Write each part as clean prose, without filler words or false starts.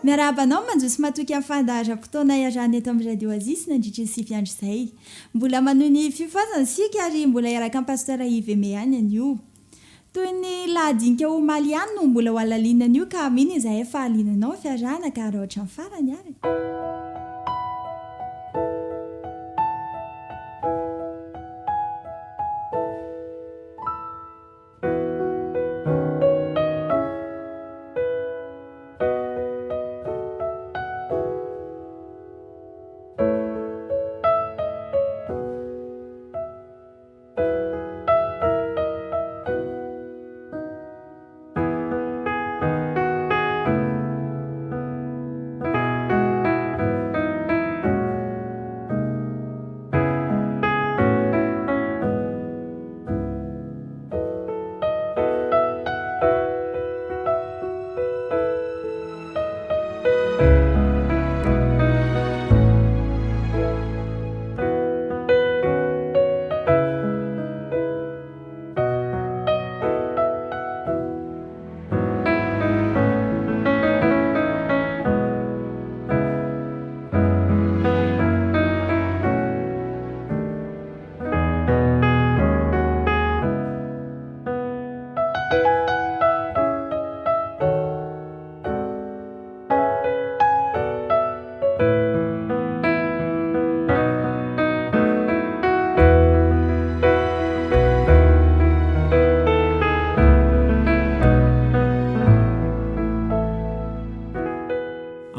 Miarabanao manjosy matoky amin'ny fandaharam-potoana iarahana eto amin'ny radio Azisy nandritra ny 7 andro izay. Mbola manohy ny fifoazana isika ary mbola iaraka amin'ny pastora Iveme ihany anio. Toy ny lahadinika ho maly ihany no mbola ho alaliana anio ka mino izay efa alinanao fiarahana ka rahotra amin'ny farany ary.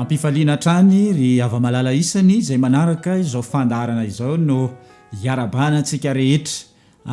Ampifaliana trany ry ava-malala isany izay manaraka izao fandaharana izao no hiarabana antsika rehetra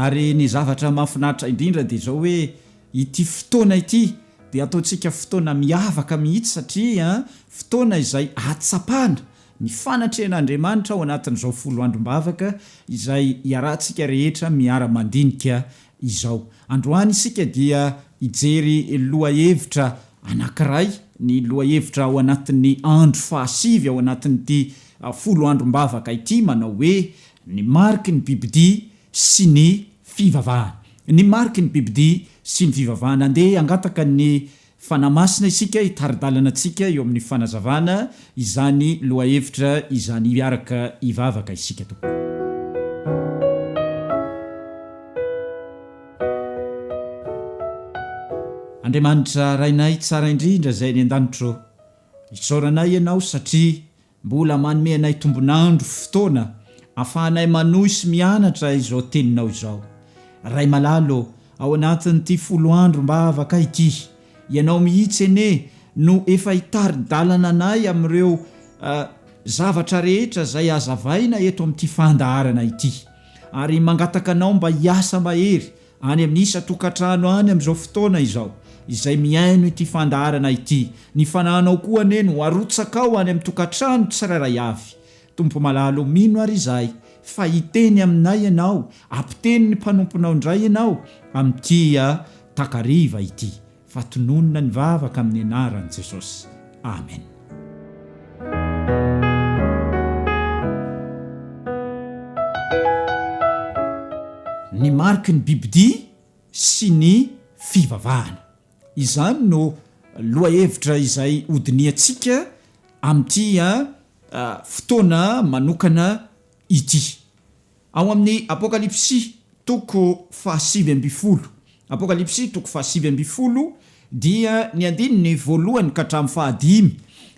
ary ny zavatra mahafinaritra indrindra dia izao hoe ity fotoana ity dia ataontsika fotoana miavaka mihitsy satria fotoana izay atsapana ny fanatrehan'Andriamanitra ao anatin'izao folo androm-bavaka izay hiarahantsika rehetra miara-mandinika izao. Androany isika dia hijery lohahevitra anankiray, ny lohahevitra ao anatin'ny andro faha-9 ao anatin'ity folo androm-bavaka ity manao hoe ny mariky ny bibidia sy ny fivavahana. Ny mariky ny bibidia sy ny fivavahana. Andeha angataka ny fanamasina isika hitaridalana antsika eo amin'ny fanazavana izany lohahevitra izany miaraka hivavaka isika to. Andriamanitra rainay tsara indrindra izay ny an-danitro, isaoranay ianao satria mbola manome anay tombonandro fotoana ahafahanay manohy sy mianatra izao teninao izao. Ray malalo ao anatin'ity folo androm-bavaka ity, ianao mihitsy ene no efa hitaridalana anay amin'ireo zavatra rehetra izay azavaina eto amin'ity fandaharana ity, ary mangataka anao mba hiasa mahery any amin'ny isa-tokantrano any amin'izao fotoana izao izay miaino ity fandaharana ity. Ny fanahinao koa ane no arotsakao any amin'ny tokantrano tsirairay avy. Tompo malalo, mino ary izay fa hiteny aminay ianao, ampiteny ny mpanomponao indray ianao amin'ity takariva ity. Fatononona ny vavaka amin'ny anaran'i Jesosy. Amen. Ny mariky ny bibidia sy ny fivavahana. Izany no lohahevitra izay hodiniantsika amin'ity fotoana manokana ity. Ao amin'ny Apokalipsy toko faha-9 Apokalipsy toko faha-9 dia ny andininy voalohany ka hatramin'ny faha-5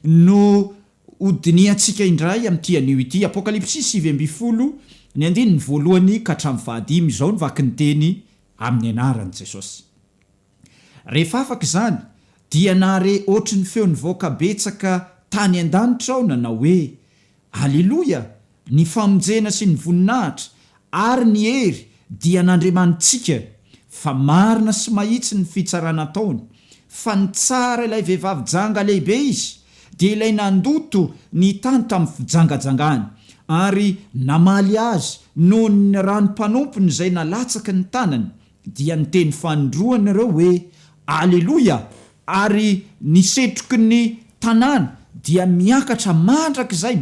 no hodiniantsika indray amin'ity anio ity. Apokalipsy 9 ny andininy voalohany ka hatramin'ny faha-5 izao ny vaky ny teny amin'ny anaran'i Jesosy. Rehefa afaka izany dia nahare ohatry ny feon'ny voaka betsaka tany an-danitra ao nanao hoe Haleloia, ny famonjena sy ny voninahitra ary ny hery dia n'Andriamanitsika, fa marina sy mahitsy ny fitsarana ataony, fa ny tsara ilay vehivavy janga lehibe izy dia ilay nandoto ny tany tamin'ny fijangajangany ary namaly azy noho ny ranom-panompony izay nalatsaka ny tanany, dia niteny fanindroany ireo hoe Haleloia, ary ny setroky ny tanàna dia miakatra mandrakizay,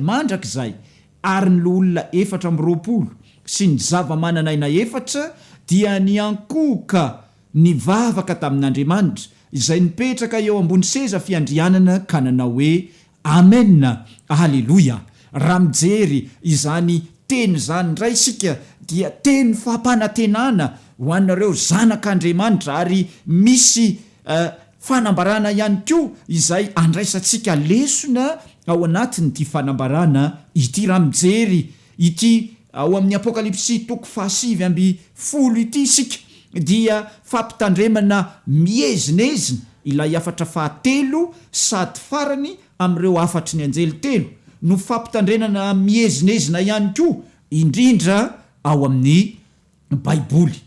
ary ny olona 420 sy ny zava-mananaina 4 dia niankoka ny vavaka tamin'Andriamanitra izay nipetraka eo ambony seza fiandrianana ka nanao hoe amena, halleloia. Raha mijery izany teny zany ndray isika dia teny fampanantenana ho anareo zanak'Andriamanitra, ary misy fanambarana ihany koa izay andraisantsika lesona ao anatin'ity fanambarana ity. Raha mijery ity ao amin'ny apokalipsy 7:10 ity isika dia fampitandremana miezinezina ilay afatra fahatelo sady farany amin'ireo afatry ny anjely telo no fampitandrenana miezinezina ihany koa indrindra ao amin'ny baiboly.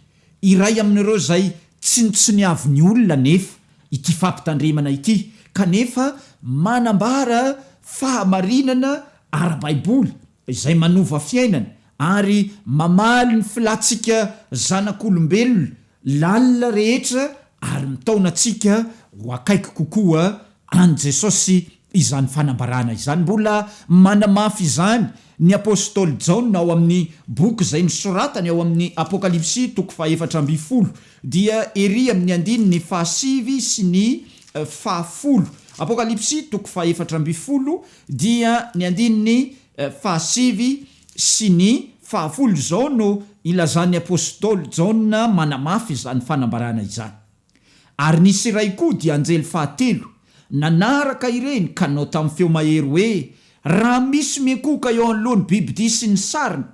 Iray amin'ireo zay tsy ny avy ny olona nefa ity fampitandremana ity, kanefa manambara fahamarinana ara-baiboly izay manova fiainana ary mamaly ny filatsika zanak'olombelona lalina rehetra ary mitaonantsika ho akaiky kokoa an Jesosy izany fanambarana izany. Mbola manamafy izany ny apôstôly Jaona ao amin'ny boky izay nisoratany ao amin'ny apokalipsy 4:10 dia ery amin'ny andininy 7 sy ny 10. Apokalipsy 4:10 dia ny andininy 7 sy ny 10 zao no ilazan'ny apôstôly Jaona manamafy izany fanambarana izany. Ary nisy iray koa dia anjely fahatelo nanaraka ireny ka nao tamin'ny feo mahery hoe, raha misy mekoka eo anoloany bibidia sy ny sariny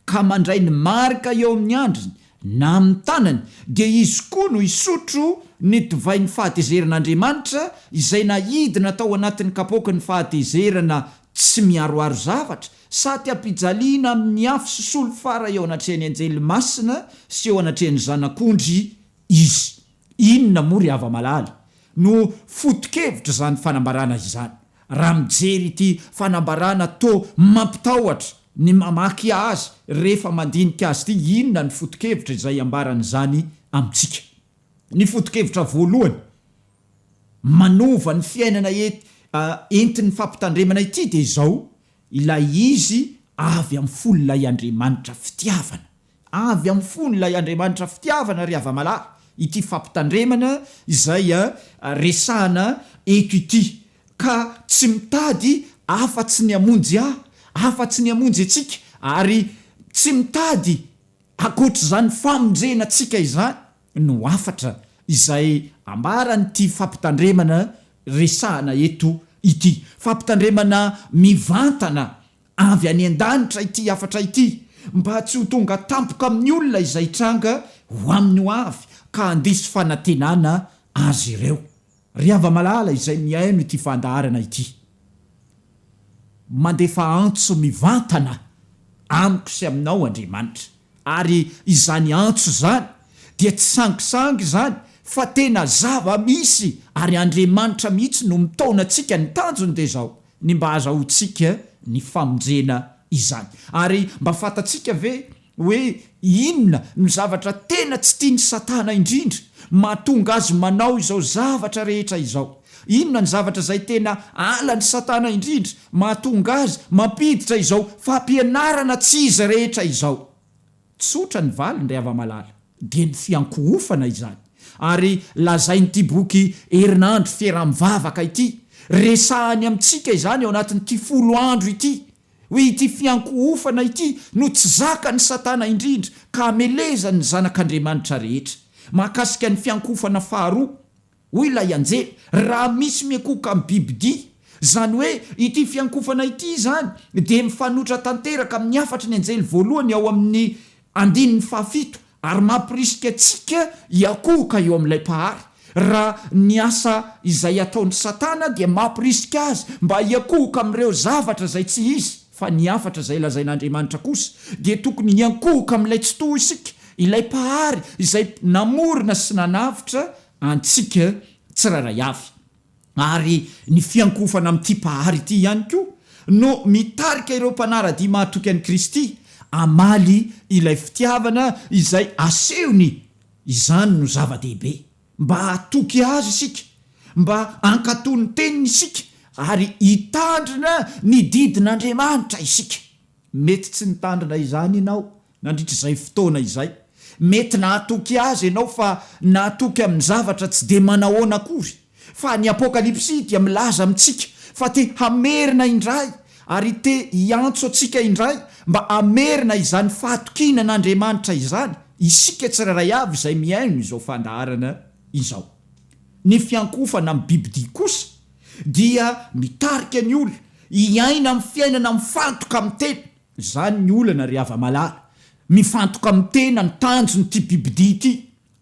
ka mandray ny marika eo amin'ny andriny na amin'ny tanany, dia izy koa no isotro ny divain'ny fahatezerin'Andriamanitra izay nahidina tao anatin'ny kapoky ny fahatezerana tsy miaroaro zavatra sady ampijaliana amin'ny afo sy solo fara eo anatrehan'ny anjely masina sy eo anatrehan'ny zanak'ondry izy. Inona moa ry hava-malala no foto-kevitra zany fanambarana izany? Raha mijery ity fanambarana to mampitahotra ny mamaky azy rehefa mandinika azy ity, inona ny foto-kevitra izay ambaran'izany amintsika? Ny foto-kevitra voalohany manova ny fiainana entin'ny fampitandremana ity dia izao: ilay izy avy amin'ny fon'ilay Andriamanitra fitiavana, avy amin'ny fon'ilay Andriamanitra fitiavana ry hava-malala. Ity fampitandremana izay resahana eto ity, ka tsy mitady afa-tsy ny amonjy afa-tsy ny amonjy antsika, ary tsy mitady akoatra zany famonjena antsika izany no afatra izay ambaranyity fampitandremana resahana eto ity. Fampitandremana mivantana avy any an-danitra ity afatra ity, mba tsy ho tonga tampoka amin'ny olona izay tranga ho amin'ny ho avy ka andisy fanantenana azy ireo. Ry hava-malala izay miaino ity fandaharana ity, mandefa antso mivantana amiko sy aminao Andriamanitra, ary izany antso zany dia tsy sangisangy zany fa tena zava-misy, ary Andriamanitra mihitsy no mitaona antsika ny tanjony dia zao ny mba azahoantsika ny famonjena izany. Ary mba fantatsika ve hoe inona ny zavatra tena tsy tiany Satana indrindra mahatonga azy manao izao zavatra rehetra izao? Inona ny zavatra zay tena alany Satana indrindra mahatonga azy mampiditra izao fampianarana tsy izy rehetra izao? Tsotra ny valiny ry hava-malala, dia ny fiankohofana izany. Ary lazain'ity boky herinandro fiaraha-mivavaka ity, resahany amintsika izany ao anatin'ity 10 andro ity, hoe ity fiankohofana ity no tsy zaka ny Satana indrindra ka ameleza ny zanak'Andriamanitra rehetra. Mahakasika ny fiankohofana faharoa, hoy ilay anjely, raha misy mekoka amin'ny bibidia, zany hoe ity fiankohofana ity zany dia mifanotra tanteraka amin'ny afatry ny anjely voalohany ao amin'ny andininy 7, ary mampirisika antsika hiakohoka eo amin'ilay pahary. Raha ny asa izay ataon'ny Satana dia mampirisika azy mba hiakohoka amin'ireo zavatra zay tsy izy fa ny afatra zay lazain'Andriamanitra kosa, dia tokony hiankohoka amin'ilay tsy toy isika, ilay pahary izay namorona sy nanavitra antsika tsiraray avy. Ary ny fiankohofana amin'ity pahary ity ihany koa no mitarika ireo mpanaradia mahatoky an'i Kristy amaly ilay fitiavana izay asehony. Izany no zava-dehibe, mba hatoky azy isika, mba ankatony teniny isika, ary hitandrina ny didin'Andriamanitra isika. Mety tsy nitandrina izany ianao nandritra izay fotoana izay, mety nahatoky azy ianao fa nahatoky amin'ny zavatra tsy de manahoana akory, fa ny apokalipsy dia milaza amintsika fa te hamerina indray ary te hiantso atsika indray mba amerina izany fahatokinan'Andriamanitra izany isika tsiraray avy izay miaino izao fandaharana izao. Ny fiankofana amin'ny Biblia kosa dia mitarika ny olona hiaina amin'ny fiainana mifantoka amin'ny tena. Zany ny olana ry hava-malala mifantoka amin'ny tena ny tanjony ty Biblia ity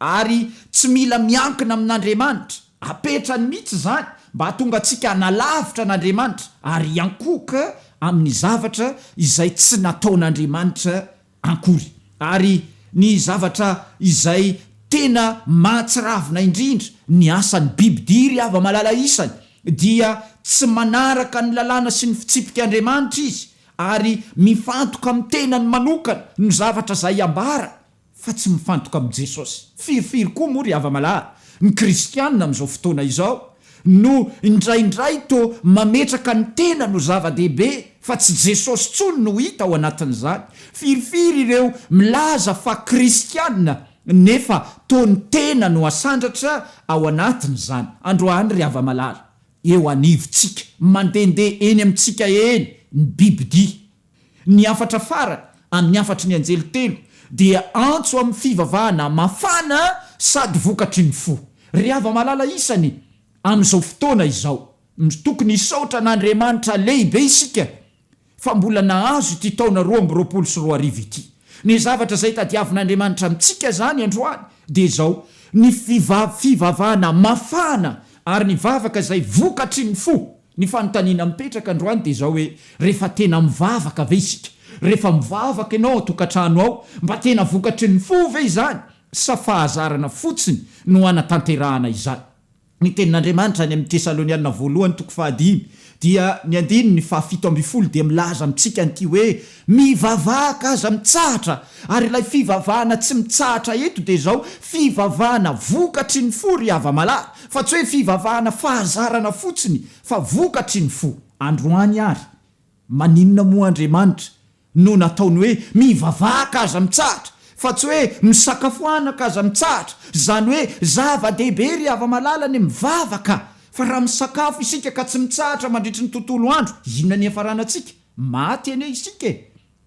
ary tsy mila miankina amin'Andriamanitra apetrany mihitsy zany mba hatonga antsika analavitra n'Andriamanitra ary iankoka amin'ny zavatra izay tsy nataon'Andriamanitra ankory. Ary ny zavatra izay tena mahatsiravina indrindra ny asan'ny Biblia ry hava-malala isany dia tsy manaraka ny lalàna sy ny fitsipik'Andriamanitra izy ary mifantoka amin'ny tenany manokana ny zavatra izay ambara fa tsy mifantoka amin'ny Jesosy. Firifiry koa moa ry hava-malala ny kristianina amin'izao fotoana izao no indraindray to mametraka ny tena no zava-dehibe fa tsy Jesosy tsony no hita ao anatin'izany. Firifiry ireo milaza fa kristianina nefa to ny tena no asandratra ao anatin'izany. Androany ry hava-malala eo anivontsika mandehandeha eny amintsika eny ny Biblia. Ny afatra farany amin'ny afatry ny anjely telo dia antso amin'ny fivavahana mafana sady vokatry ny fo. Ry hava-malala isany amin'izao fotoana izao tokony hisaotra n'Andriamanitra lehibe isika fa mbola nahazo ity taona 2024 ity. Ny zavatra izay tadiavin'Andriamanitra amintsika zany androany dia izao ny fivavahana mafana ary ny vavaka izay vokatry ny fo. Ny fanontaniana mipetraka androany dia izao hoe rehefa tena mivavaka ve isika, rehefa mivavaka ianao tokantrano ao mba tena vokatry ny fo ve izany sa fahazarana fotsiny no anatanterahana izany. Ny tenin'Andriamanitra ny amin'ny Tesaloniana 1:5 dia ny 7:7 dia milaza amintsika an'ity hoe mivavaka aza mitsahatra ary ilay fivavahana tsy mitsahatra eto dia izao fivavahana vokatry ny fo ry hava-malala fa tsy hoe fivavahana fahazarana fotsiny fa vokatry ny fo. Androany ary maninona moa Andriamanitra no nataony hoe mivavaka aza mitsahatra fa tsy hoe misakafoanaka aza mitsahatra. Zany hoe zava-dehibe ry hava-malala ny mivavaka fa raha misakafo isika ka tsy mitsahatra mandritry ny tontolo andro inona ny hafarana antsika? Maty ane isika.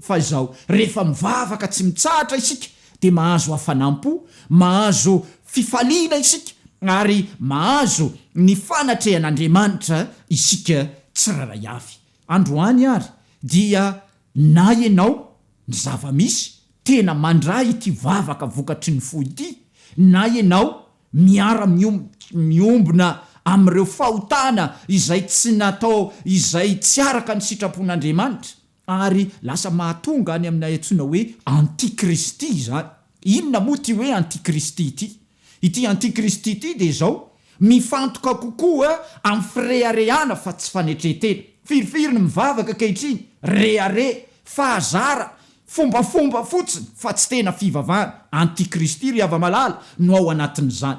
Fa izao rehefa mivavaka tsy mitsahatra isika dia mahazo hafanampo, mahazo fifaliana isika ary mahazo ny fanatrehan'Andriamanitra isika tsiraray avy. Androany ary dia na ianao ny zava-misy tena mandray ity vavaka vokatry ny fo ity, na ianao miara miombona amin'ireo fahotana izay tsy natao, izay tsy araka ny sitrapon'Andriamanitra ary lasa mahatonga any amin'ny antsoina hoe antikristy zany. Inona moa ty hoe antikristy ity? Ity antikristy ity dia izao mifantoka kokoa amin'ny fireharehana fa tsy fanetretena. Firifiry ny mivavaka kehitriny, rehare, fahazara, fombafomba fotsiny fa tsy tena fivavahana. Antikristy ry hava-malala no ao anatin'izany.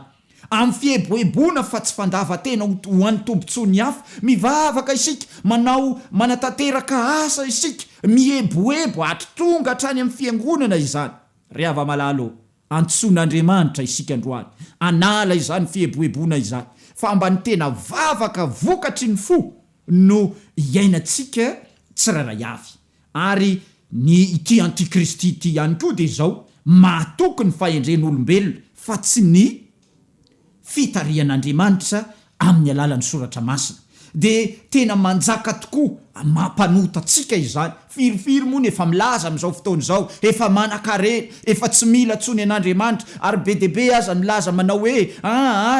Amin'ny fieboebona fa tsy fandavatena ho an'ny tombontsoany hafa. Mivavaka isika, manatanteraka asa isika, mieboebo hatrotonga hatrany amin'ny fiangonana izany. Ry hava-malala antsoin'Andriamanitra isika androany anala izany fieboebona izany fa mba ny tena vavaka vokatry ny fo no iainantsika tsiraray avy. Ary ny ity antikristy ity ihany koa dia izao mahatoky ny fahendren'olombelona fa tsy ny fitarihan'Andriamanitra amin'ny alalan'ny soratra masina. Dia tena manjaka tokoa mampanota antsika izany. Firifiry moa efa milaza amin'izao fotoana izao, efa manan-karena, efa tsy mila tsony an'Andriamanitra ary be dehibe aza milaza manao hoe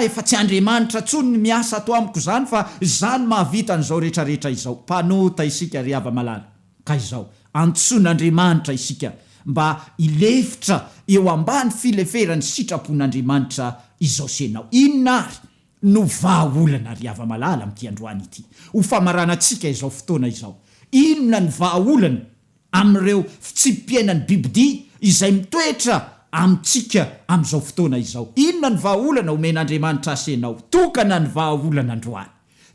efa tsy Andriamanitra tsony ny miasa ato amiko izany fa izany mahavita an'izao rehetrarehetra izao. Mpanota isika ry hava-malala ka izao antsoin'Andriamanitra isika mba ilefitra eo ambany fileferan'ny sitrapon'Andriamanitra izao senao. Inona ary no vahaolana ry hava-malala amin'ity androany ity ho famaranantsika izao fotoana izao? Inona ny vahaolana amin'ireo fitsipiainan'ny Biblia izay mitoetra amintsika amin'izao fotoana izao? Inona ny vahaolana omen'Andriamanitra asenao? Tokana ny vahaolana androany,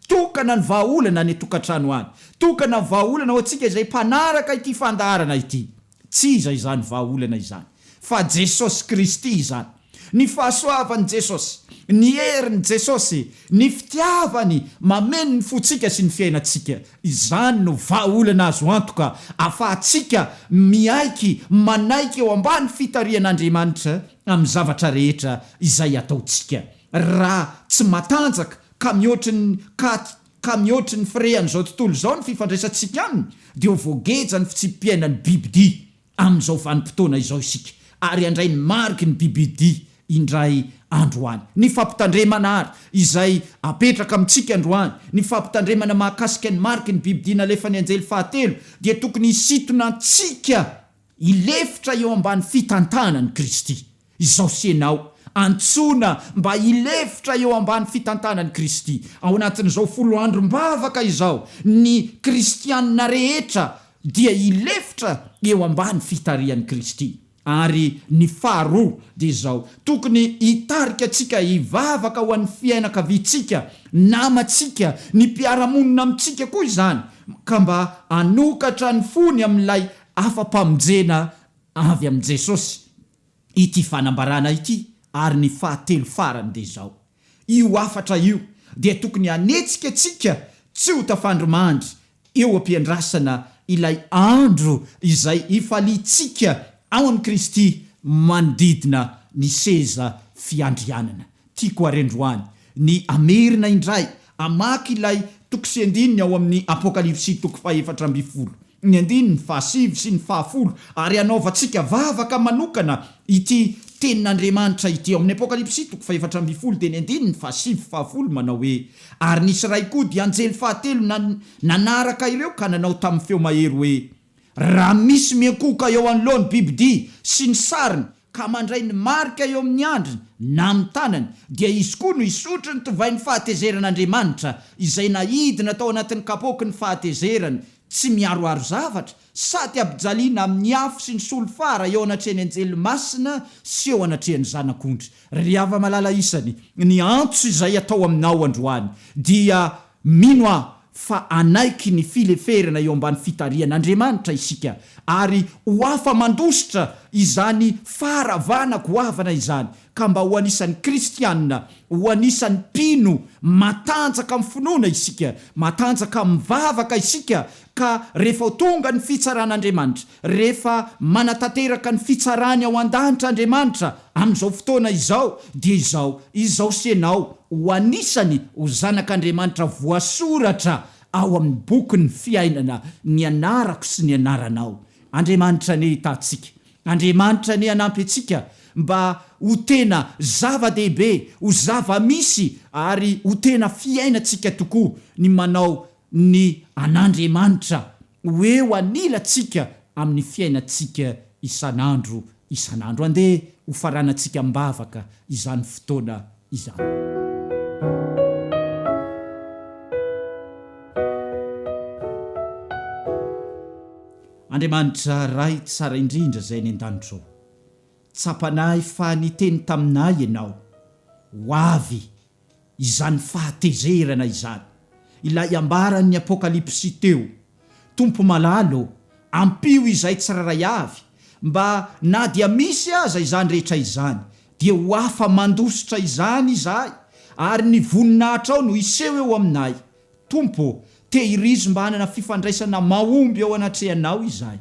tokana ny vahaolana ny tokantrano any, tokana ny vahaolana ho antsika izay mpanaraka ity fandaharana ity. Tsy iza izany vahaolana izany fa Jesosy Kristy izany. ny fahasoavany Jesosy, ny heriny Jesosy, ny fitiavany mameno ny fotsika sy ny fiainantsika. Izany no vahaolana azo antoka afahantsika miaiky manaiky eo ambany fitarian'Andriamanitra amin'ny zavatra rehetra izay ataontsika. Raha tsy matanjaka ka mihoatry ny firehan'izao tontolo izao ny fifandraisantsika aminy, dia ho voageja ny fitsimpiainan'ny bibidia amin'izao vanim-potoana izao isika, ary andray ny mariky ny bibidia indray androany. Ny fampitandremana ary izay apetraka amintsika androany, ny fampitandremana mahakasika ny mariky ny bibidia nalefa ny anjely fahatelo, dia tokony hisitona antsika ilefitra eo ambany fitantanany Kristy. Izao sianao antsona mba ilefitra eo ambany fitantanany Kristy. Ao anatin'izao folo andro mivavaka izao, ny kristianina rehetra dia ilefitra eo ambany fitarian'ny Kristy. Ary ny faharoa dia izao, tokony hitarika antsika hivavaka ho an'ny fiainakaviantsika, namantsika, ny mpiara-monina amintsika koa izany, ka mba hanokatra ny fony amin'ilay afa-pamonjena avy amin'i Jesosy ity fanambarana ity. Ary ny fahatelo farany dia izao, io afatra io dia tokony hanetsika antsika tsy ho tafandromandry eo ampiandrasana ilay andro izay ifalitsika ao an'i Kristy manodidina ny seza fiandrianana. Tiako arendroany ny amerina indray amaky ilay toko sy andininy ao amin'ny Apokalipsy toko 4:7, ny andininy 5 sy ny 10, ary anaovantsika vavaka manokana ity tenin'Andriamanitra ity. Ao amin'ny Apokalipsy toko 4:7 dia ny andininy 5:10 manao hoe, ary nisy ray koa dia anjely fahatelo nanaraka ireo ka nanao tamin'ny feo mahery hoe, raha misy miankoka eo anoloany bibidia sy ny sariny ka mandray ny marika eo amin'ny andriny na amin'ny tanany, dia izy koa no hisotro ny tovain'ny fahatezeran'Andriamanitra izay nahidina tao anatin'ny kapoky ny fahatezerany, tsy miaroaro zavatra sady abijaliana amin'ny afo sy ny solofara eo anatrehany anjely masina sy eo anatrehany zanak'ondry. Ry hava malala isany, ny antso izay atao aminao androany dia mino aho fa anaiky ny fileferana eo ambany fitarian'Andriamanitra isika, ary ho afa mandositra izany faharavana goavana izany, ka mba ho anisan'ny kristianina, ho anisan'ny mpino matanjaka amin'ny finoana isika, matanjaka mivavaka isika, ka rehefa ho tonga ny fitsaran'Andriamanitra, rehefa manatanteraka ny fitsarany ao an-danitra Andriamanitra amin'izao fotoana izao, dia izao sianao ho anisany ho zanak'Andriamanitra voasoratra ao amin'ny bokyny fiainana ny anarako sy ny anaranao. Andriamanitra ny hitantsika, Andriamanitra ny hanampy antsika mba ho tena zava-dehibe, ho zava-misy, ary ho tena fiainantsika tokoa ny manao ny an'Andriamanitra hoe anilantsika amin'ny fiainantsika isan'andro. Andeha ho faranantsika mbavaka izany fotoana izany. Andriamanitra ray tsara indrindra zay ny an-danitro, tsapanay fa niteny taminay ianao ho avy izany fahatezerana izany, ilay ambaran'ny Apokalipsy teo. Tompo malalo, ampio izay tsiraray avy, mba na dia misy aza izany rehetra izany, dia ho afa mandositra izany izahay, ary ny voninahitra ao no iseho eo aminay. Tompo, tehirizo mba hanana fifandraisana mahomby ao anatrehanao izahay.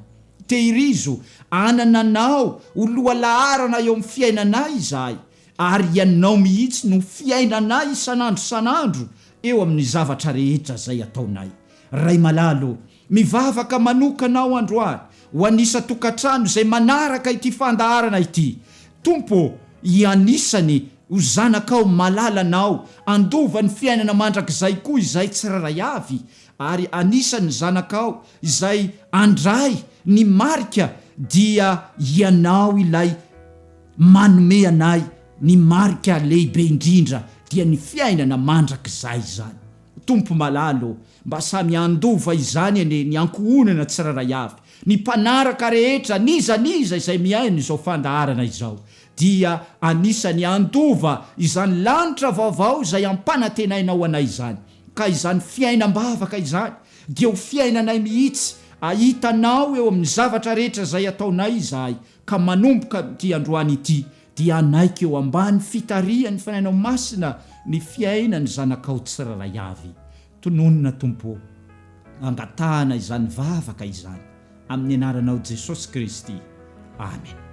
Tehirizo anana anao ho loha laharana eo amin'ny fiainanay izahay, ary ianao mihitsy no fiainanay isan'andro eo amin'ny zavatra rehetra zay ataonay. Ray malalo, mivavaka manokanao androany ho anisa tokantrano izay manaraka ity fandaharana ity. Tompo, ianisany ho zanakao malalanao, andova ny fiainana mandrakizay koa izay tsiraray avy, ary anisany zanakao izay andray ny marika, dia ianao ilay manome anay ny marika lehibe indrindra, dia ny fiainana mandrakizay izany. Tompo malalo, mba samy andova izany ny ankohonana tsiraray avy, ny mpanaraka rehetra niza izay miaino izao fandaharana izao, dia anisany andova izany lanitra vaovao izay ampanantenainao anay izany. Ka izany fiainam-bavaka izany dia ho fiainanay mihitsy, ahitanao eo amin'ny zavatra rehetra zay ataonay izahay, ka manomboka ty androany ity dia naika eo ambany fitariany fanainao masina ny fiainany zanakao tsiraray avy. Tononona tompo angatahana izany vavaka izany amin'ny anaranao Jesosy Kristy. Amen.